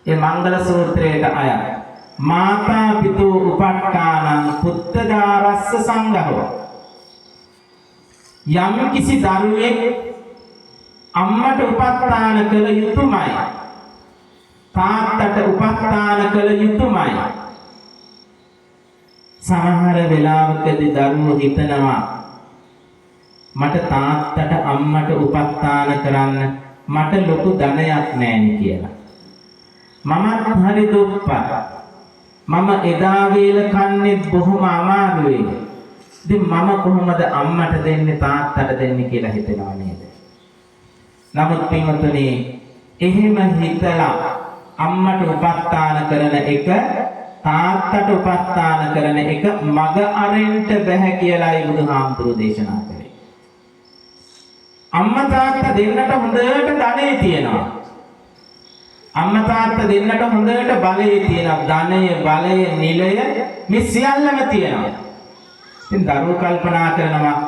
ඒ මංගල සූත්‍රයට අයත් මාතා පිතු උපට්ඨානං පුත්තදාරස්ස සංඝෝ. යම් කිසි දරුවෙක් අම්මට උපස්ථාන කළ යුතුමයි, තාත්තට උපස්ථාන කළ යුතුමයි. සමහර වෙලාවකදී දරුවෝ හිතනවා මට තාත්තට අම්මට උපස්ථාන කරන්න මට ලොකු ධනයක් නැහැ කියලා. මමත් හරි දුප්පත්. මම එදා වේල කන්නේ බොහොම අමාරුයි. ඉතින් මම කොහොමද අම්මට දෙන්නේ තාත්තට දෙන්නේ කියලා හිතනවා නේද? නමුත් පින්වතුනි, එහෙම හිතලා අම්මට උපස්ථාන කරන එක තාත්තට උපස්ථාන කරන එක මග අරින්න බෑ කියලායි බුදුහාමුදුරුවෝ දේශනා කළේ. අම්මා තාත්තා දෙන්නට හොඳට ධනෙ තියෙනවා. අම්මා තාත්තා දෙන්නට හොඳට බලය තියෙනවා. ධනය, බලය, නිලය මේ සියල්ලම තියෙනවා. ඉතින් දරුවෝ කල්පනා කරනවා